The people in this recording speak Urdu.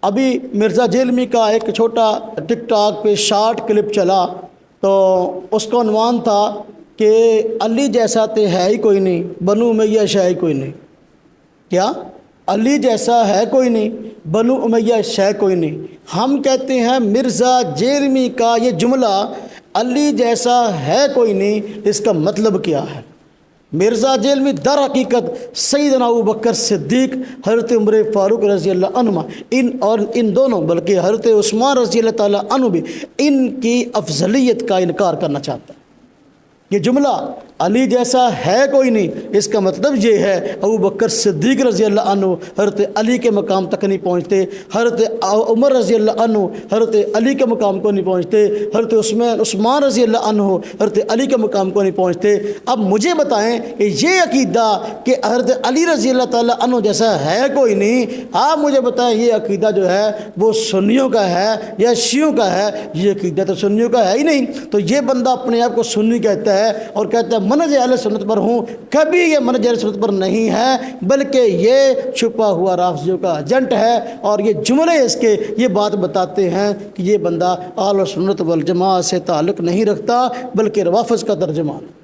ابھی مرزا جیلمی کا ایک چھوٹا ٹک ٹاک پہ شارٹ کلپ چلا، تو اس کا عنوان تھا کہ علی جیسا تو ہے ہی کوئی نہیں، بنو امیہ شے ہی کوئی نہیں۔ کیا؟ علی جیسا ہے کوئی نہیں، بنو امیہ شے کوئی نہیں۔ ہم کہتے ہیں مرزا جیلمی کا یہ جملہ علی جیسا ہے کوئی نہیں، اس کا مطلب کیا ہے؟ مرزا جیلمی در حقیقت سیدنا ابوبکر صدیق، حضرت عمر فاروق رضی اللہ عنہ، ان دونوں، بلکہ حضرت عثمان رضی اللہ تعالیٰ عنہ بھی، ان کی افضلیت کا انکار کرنا چاہتا ہے۔ یہ جملہ علی جیسا ہے کوئی نہیں، اس کا مطلب یہ ہے ابوبکر صدیق رضی اللہ عنہ حضرت علی کے مقام تک نہیں پہنچتے، حضرت عمر رضی اللہ عنہ حضرت علی کے مقام کو نہیں پہنچتے، حضرت عثمان رضی اللہ عنہ حضرت علی کے مقام کو نہیں پہنچتے۔ اب مجھے بتائیں کہ یہ عقیدہ کہ حضرت علی رضی اللہ تعالیٰ عنہ جیسا ہے کوئی نہیں، آپ مجھے بتائیں یہ عقیدہ جو ہے وہ سنیوں کا ہے یا شیعوں کا ہے؟ یہ عقیدہ تو سنیوں کا ہے ہی نہیں۔ تو یہ بندہ اپنے آپ کو سنی کہتا ہے اور کہتا ہے منہج اہل سنت پر ہوں، کبھی یہ منہج اہل سنت پر نہیں ہے، بلکہ یہ چھپا ہوا رافضیوں کا ایجنٹ ہے، اور یہ جملے اس کے یہ بات بتاتے ہیں کہ یہ بندہ اہل سنت والجماعت سے تعلق نہیں رکھتا بلکہ روافض کا ترجمان ہے۔